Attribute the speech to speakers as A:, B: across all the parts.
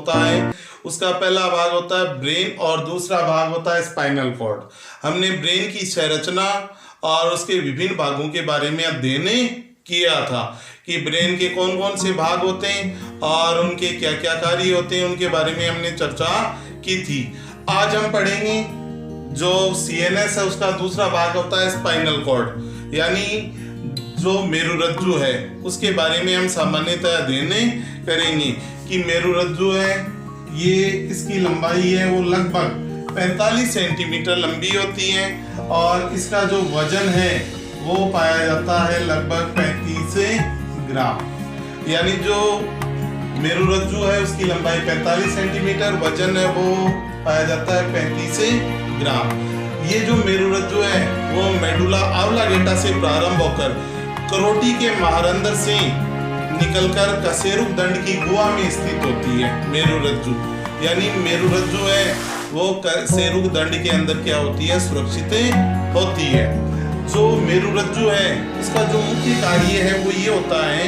A: होता है उसका पहला भाग होता है ब्रेन और दूसरा भाग होता है स्पाइनल कॉर्ड। हमने ब्रेन की संरचना और उसके विभिन्न भागों के बारे में अध्ययन किया था कि ब्रेन के कौन कौन से भाग होते हैं और उनके क्या क्या कार्य होते हैं, उनके बारे में हमने चर्चा की थी। आज हम पढ़ेंगे जो सीएनएस है उसका दूसरा भाग होता है स्पाइनल कॉर्ड, यानी जो मेरुरज्जु है उसके बारे में हम सामान्यतः अध्ययन करेंगे कि मेरुरज्जु है, ये इसकी लंबाई है वो लगभग 45 सेंटीमीटर लंबी होती है और इसका जो वजन है वो पाया जाता है लगभग 35 ग्राम। यानी जो मेरुरज्जु है उसकी लंबाई 45 सेंटीमीटर, वजन है वो पाया जाता है 35 ग्राम। ये जो मेरुरज्जु है वो मेडुला ऑब्लिंगेटा से प्रारंभ होकर करोटी के महारंध्र से निकलकर कशेरुक दंड की गुहा में स्थित होती है। मेरुरज्जु यानी मेरुरज्जु है वो कशेरुक दंड के अंदर क्या होती है, सुरक्षित होती है। जो मेरुरज्जु है इसका जो मुख्य कार्य है वो ये होता है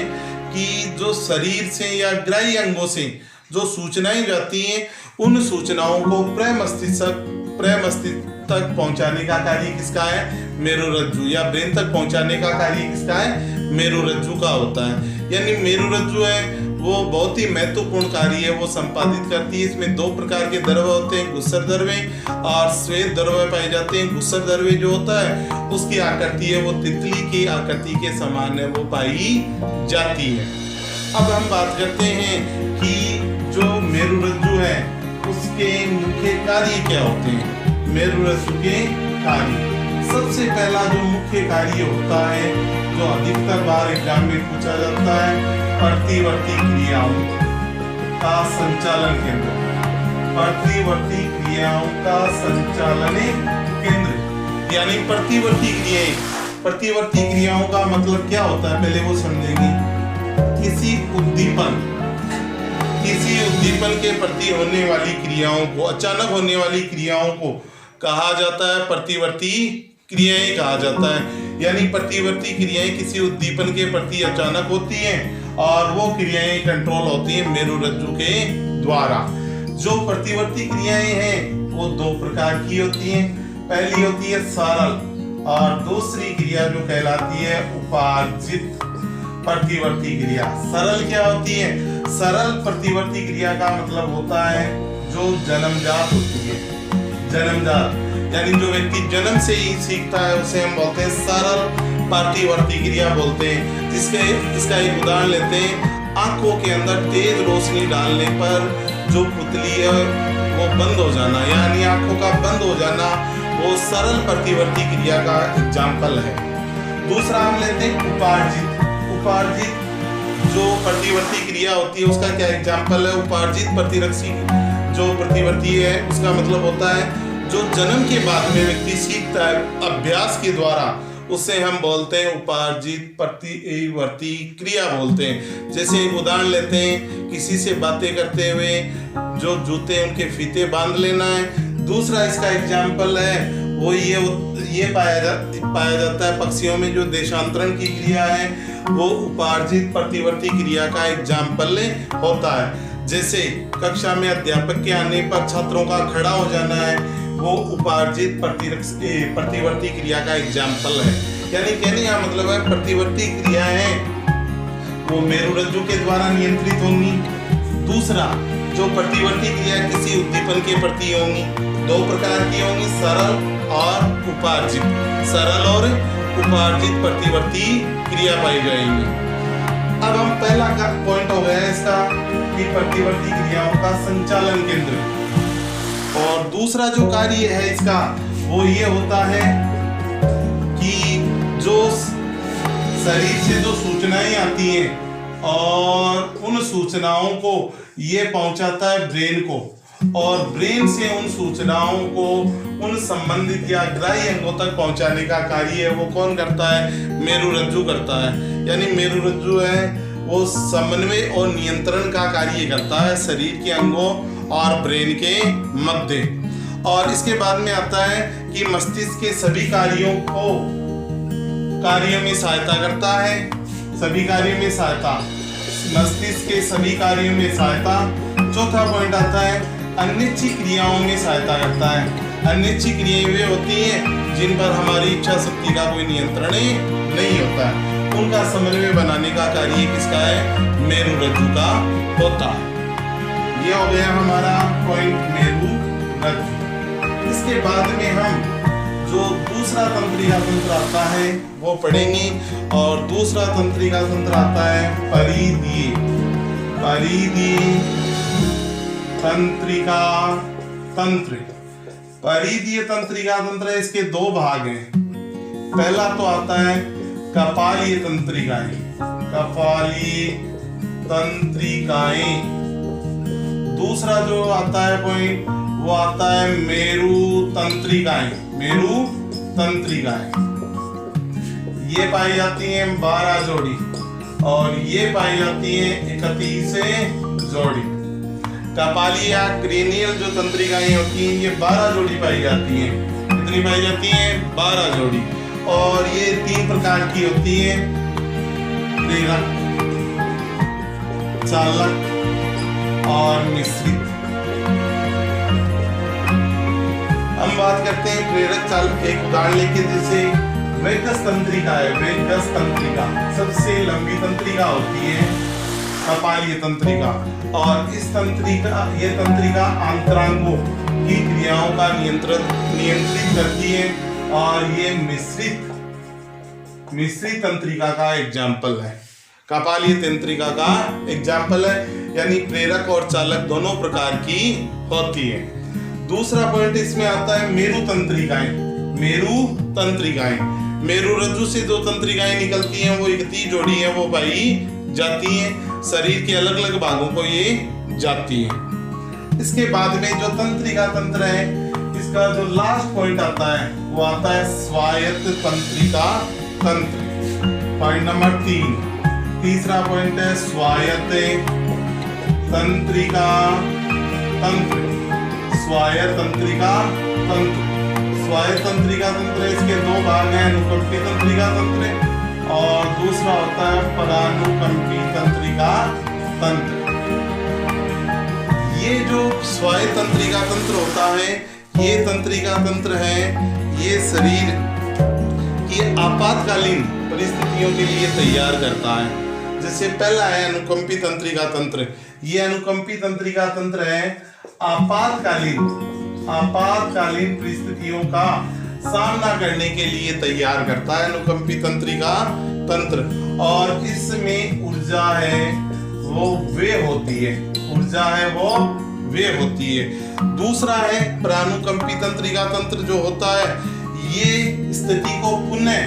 A: कि जो शरीर से या ग्राही अंगों से जो सूचनाएं जाती हैं उन सूचनाओं को प्रेमस्तिष्क तक पहुंचाने का कार्य किसका है, मेरुरज्जु, या ब्रेन तक पहुंचाने का कार्य किसका है, मेरुरज्जु का होता है। यानी मेरुरज्जु है वो बहुत ही महत्वपूर्ण कार्य है वो संपादित करती है। इसमें दो प्रकार के द्रव्य होते हैं, गुस्सर द्रव्य और श्वेत द्रव्य पाए जाते हैं। गुस्सर द्रव्य जो होता है उसकी आकृति है वो तितली की आकृति के समान है वो पाई जाती है। अब हम बात करते हैं कि जो मेरुरज्जु है उसके मुख्य कार्य क्या होते हैं। मेरुरज्जु के कार्य, सबसे पहला जो मुख्य कार्य होता है जो अधिकतर बार एग्जाम में पूछा जाता है, प्रतिवर्ती क्रियाओं का संचालन केंद्र। प्रतिवर्ती क्रियाओं का संचालन केंद्र यानी प्रतिवर्ती क्रियाएं। प्रतिवर्ती क्रियाओं का मतलब क्या होता है पहले वो समझेंगे। किसी उद्दीपन के प्रति होने वाली क्रियाओं को, अचानक होने वाली क्रियाओं को कहा जाता है प्रतिवर्ती क्रियाएं कहा जाता है। यानी प्रतिवर्ती क्रियाएं किसी उद्दीपन के प्रति अचानक होती हैं और वो क्रियाएं कंट्रोल होती हैं मेरुरज्जु के द्वारा। जो प्रतिवर्ती क्रियाएं हैं वो दो प्रकार की होती हैं। पहली होती है सरल और दूसरी क्रिया जो कहलाती है उपार्जित प्रतिवर्ती क्रिया। सरल क्या होती है, सरल प्रतिवर्ती क्रिया का मतलब होता है जो जन्मजात होती है। जन्मजात यानी जो व्यक्ति जन्म से ही सीखता है उसे हम बोलते हैं सरल प्रतिवर्ती क्रिया बोलते हैं। इसका एक उदाहरण लेते हैं, आंखों के अंदर तेज रोशनी डालने पर जो पुतली है वो बंद हो जाना, यानी आंखों का बंद हो जाना, वो सरल प्रतिवर्ती क्रिया का एग्जाम्पल है। दूसरा हम लेते हैं उपार्जित। उपार्जित जो प्रतिवर्ती क्रिया होती है उसका क्या एग्जाम्पल है, उपार्जित प्रतिरक्षी जो प्रतिवर्ती है उसका मतलब होता है जो जन्म के बाद में व्यक्ति सीखता है अभ्यास के द्वारा, उसे हम बोलते हैं उपार्जित प्रतिवर्ती क्रिया बोलते हैं। जैसे एक उदाहरण लेते हैं, किसी से बातें करते हुए जो जूते उनके फीते बांध लेना है। दूसरा इसका एग्जाम्पल है वो ये पाया जाता है पक्षियों में जो देशांतरण की क्रिया है वो उपार्जित प्रतिवर्ती क्रिया का एग्जाम्पल होता है। जैसे कक्षा में अध्यापक के आने पर छात्रों का खड़ा हो जाना है वो उपार्जित प्रतिवर्ती क्रिया का एग्जाम्पल है। यानी कहने का मतलब है प्रतिवर्ती क्रियाएं वो मेरुरज्जु के द्वारा नियंत्रित होंगी। दूसरा जो प्रतिवर्ती क्रिया किसी उद्दीपन के प्रति होंगी, दो प्रकार की होंगी, सरल और उपार्जित। सरल और उपार्जित प्रतिवर्ती क्रिया पाई जाएंगी। अब हम पहला पॉइंट हो गया इसका कि प्रतिवर्ती क्रियाओं का संचालन केंद्र, और दूसरा जो कार्य है इसका वो ये होता है कि जो शरीर से जो सूचनाएं आती हैं और उन सूचनाओं को ये पहुंचाता है ब्रेन को, और ब्रेन से उन सूचनाओं को उन संबंधित या ग्राही अंगों तक पहुंचाने का कार्य है वो कौन करता है, मेरुरज्जु करता है। यानी मेरुरज्जु है वो समन्वय और नियंत्रण का कार्य करता है शरीर के अंगों और ब्रेन के मध्य। और इसके बाद में आता है कि मस्तिष्क के सभी कार्यों में सहायता करता है। सभी कार्यों में सहायता, मस्तिष्क के सभी कार्यों में सहायता चौथा पॉइंट आता है अनिच्छिक क्रियाओं में सहायता करता है। अनिच्छिक क्रियाएं वे होती हैं जिन पर हमारी इच्छा शक्ति का कोई नियंत्रण नहीं होता है, उनका समन्वय बनाने का कार्य किसका है? मेरु रज्जु का होता है। ये हो गया हमारा पॉइंट मेरु रज्जु। इसके बाद में हम जो दूसरा तंत्रिका तंत्र आता है वो पढ़ेंगे, और दूसरा तंत्रिका तंत्र आता है परिधीय तंत्रिका तंत्र। परिधीय तंत्रिका तंत्र है, इसके दो भाग हैं। पहला तो आता है कपालीय तंत्रिकाएं। कपालीय तंत्रिकाएं। दूसरा जो आता है पॉइंट वो आता है मेरु तंत्रिकाएं। मेरु तंत्रिकाएं ये पाई जाती हैं 12 जोड़ी, और ये पाई जाती हैं 31 जोड़ी। कपाली या क्रेनियल जो तंत्रिकाएं होती हैं ये 12 जोड़ी पाई जाती हैं। कितनी पाई जाती हैं? 12 जोड़ी। और ये 3 प्रकार की होती है, प्रेरक, चालक और मिश्रित। हम बात करते हैं प्रेरक चालक। एक उदाहरण लेके, जैसे वेगस तंत्रिका है। वेगस तंत्रिका सबसे लंबी तंत्रिका होती है, कपालीय तंत्रिका, और इस तंत्रिका आंतरांगों की क्रियाओं का नियंत्रित करती है, और ये मिश्रित तंत्रिका का एग्जाम्पल है। कपालीय तंत्रिका का एग्जाम्पल है, यानी प्रेरक और चालक दोनों प्रकार की होती है। दूसरा पॉइंट इसमें आता है मेरु तंत्रिकाएं। मेरु तंत्रिकाएं, मेरु रज्जु से जो तंत्रिकाएं निकलती हैं वो 31 जोड़ी है, वो पाई जाती हैं। शरीर के अलग अलग भागों को ये जाती हैं। इसके बाद में जो तंत्रिका तंत्र है, इसका जो लास्ट पॉइंट आता है वो आता है स्वायत्त तंत्रिका तंत्र। Point number 3। तीसरा पॉइंट है स्वायत्त तंत्रिका तंत्र। स्वायत्त तंत्रिका तंत्र। स्वायत्त तंत्रिका तंत्र इसके दो भाग हैं, अनुकंपी तंत्रिका तंत्र और दूसरा होता है परानुकंपी तंत्रिका तंत्र। ये जो स्वायत्त तंत्रिका तंत्र होता है, ये तंत्रिका तंत्र है, ये शरीर की आपातकालीन परिस्थितियों के लिए तैयार करता है। जैसे पहला है अनुकंपी तंत्रिका तंत्र। ये अनुकंपी तंत्रिका तंत्र है आपातकालीन परिस्थितियों का सामना करने के लिए तैयार करता है अनुकंपी तंत्रिका तंत्र, और इसमें ऊर्जा है वो वे होती है। ऊर्जा है वो वे होती है। दूसरा है प्रानुकंपी तंत्रिका तंत्र जो होता है, ये स्थिति को पुनः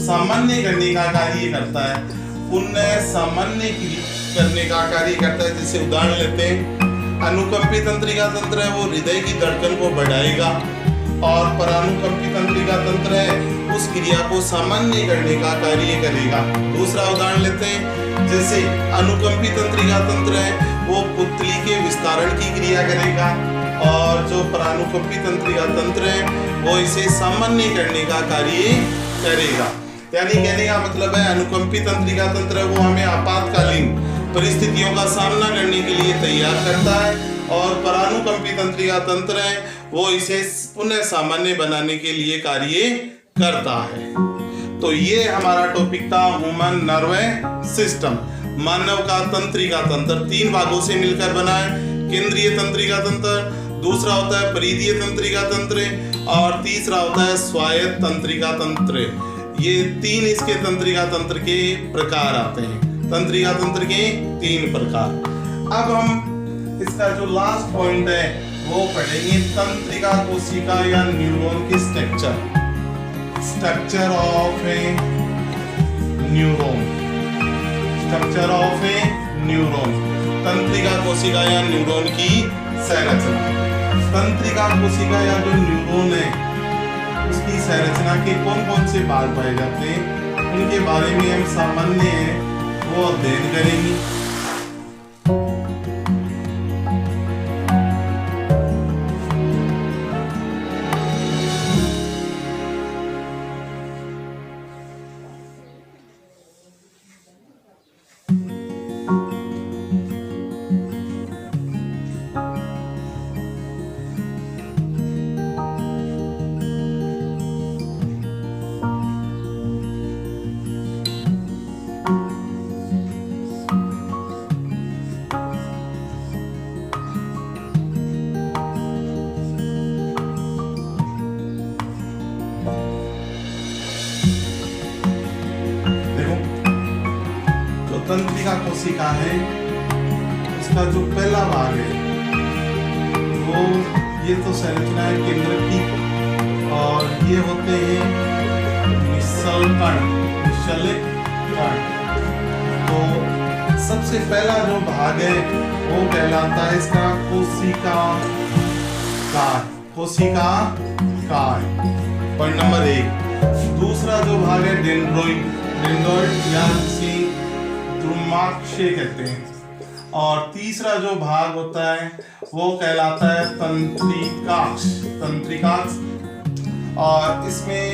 A: सामान्य करने का कार्य करता है। पुनः सामान्य करने का कार्य करता है। जैसे उदाहरण लेते हैं, अनुकंपी तंत्रिका तंत्र है वो हृदय की धड़कन को बढ़ाएगा, और परानुकंपी तंत्रिका तंत्र है उस क्रिया को सामान्य करने का कार्य करेगा। दूसरा उदाहरण लेते हैं, जैसे अनुकंपी तंत्रिका तंत्र है वो पुतली के विस्तारण की क्रिया करेगा, और जो परानुकंपी तंत्रिका तंत्र है वो इसे सामान्य करने का कार्य करेगा। यानी कहने का मतलब है अनुकंपी तंत्रिका तंत्र है वो हमें आपातकालीन परिस्थितियों का सामना करने के लिए तैयार करता है, और परानुकंपी तंत्रिका तंत्र है वो इसे पुनः सामान्य बनाने के लिए कार्य करता है। तो ये हमारा टॉपिक था ह्यूमन नर्वस सिस्टम। मानव का तंत्रिका तंत्र 3 भागों से मिलकर बना है। केंद्रीय तंत्रिका तंत्र, दूसरा होता है परिधीय तंत्रिका तंत्र, और तीसरा होता है स्वायत्त तंत्रिका तंत्र। ये 3 इसके तंत्रिका तंत्र के प्रकार आते हैं। तंत्रिका तंत्र के 3 प्रकार। अब हम इसका जो लास्ट पॉइंट है वो पढ़ेंगे, तंत्रिका कोशिका या न्यूरॉन की structure of A neuron. Structure of A neuron, तंत्रिका कोशिका या न्यूरॉन की संरचना। तंत्रिका कोशिका या जो न्यूरॉन है उसकी संरचना के कौन कौन से भाग पाए जाते हैं, उनके बारे में हम सामान्य है वो अध्ययन करेंगे। तंत्रिका कोशिका है इसका जो पहला भाग है वो ये तो संरचना है केंद्र की, और ये होते हैं निश्चल कण। तो सबसे पहला जो भाग है वो कहलाता है इसका कोशिकाकार पॉइंट नंबर 1। दूसरा जो भाग है डेंड्रॉइड या जिसे द्रुमाक्षय कहते हैं, और तीसरा जो भाग होता है वो कहलाता है तंत्रिकाक्ष, और इसमें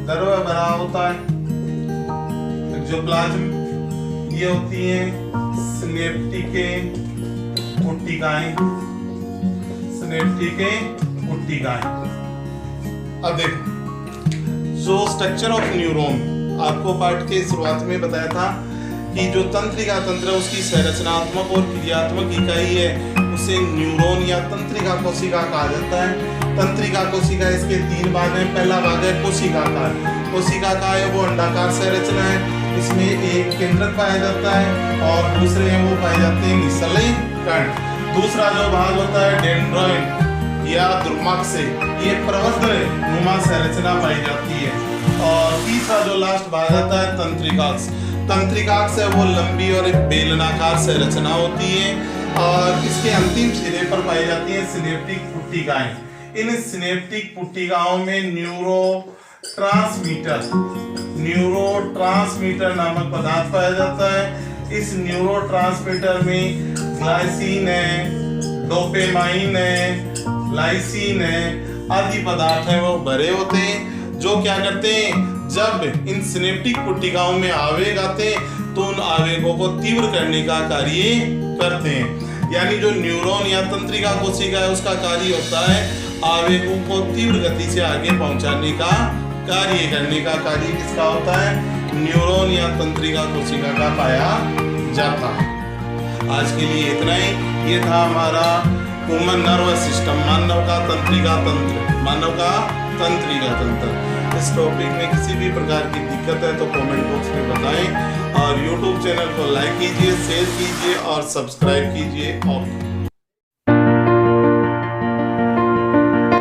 A: द्रव्य भरा होता है एक्टोप्लाज्म। ये होती है सिनेप्टिकें पुट्टिकाएं। अब देखो जो स्ट्रक्चर ऑफ न्यूरॉन आपको पाठ के शुरुआत में बताया था कि जो तंत्रिका तंत्र उसकी संरचनात्मक और क्रियात्मक इकाई है उसे न्यूरॉन या तंत्रिका कोशिका कहा जाता है। तंत्रिका कोशिका इसके 3 भाग हैं। पहला भाग है कोशिकाकार है वो अंडाकार संरचना है, इसमें एक केंद्रक पाया जाता है और दूसरे हैं वो पाए जाते हैं निश्चल कण। दूसरा जो भाग होता है डेंड्रॉइड या द्रुमाक्षय, ये प्रवर्ध नुमा संरचना पाई जाती है, और तीसरा जो लास्ट भाग आता है तंत्रिकाक्ष है वो लंबी और एक बेलनाकार संरचना होती है, और इसके अंतिम सिरे पर पाई जाती है सिनेप्टिक पुट्टिकाएं। इन सिनेप्टिक पुट्टिकाओं में न्यूरोट्रांसमीटर नामक पदार्थ पाया जाता है। इस न्यूरोट्रांसमीटर में ग्लाइसिन है, डोपामाइन है, लाइसिन है आदि पदार्थ है वो भरे होते हैं, जो क्या करते हैं जब इन सिनेप्टिक पुट्टिकाओं में आवेग आते हैं तो उन आवेगों को तीव्र करने का कार्य करते हैं। यानी जो न्यूरॉन या तंत्रिका कोशिका है उसका कार्य होता है आवेगों को तीव्र गति से आगे पहुंचाने का कार्य करने का कार्य किसका होता है? न्यूरॉन या तंत्रिका कोशिका का पाया जाता है। आज के लिए इतना ही। ये था हमारा ह्यूमन नर्वस सिस्टम, मानव का तंत्रिका तंत्र। इस टॉपिक में किसी भी प्रकार की दिक्कत है तो कमेंट बॉक्स में बताएं, और YouTube चैनल को लाइक कीजिए, शेयर कीजिए और सब्सक्राइब कीजिए।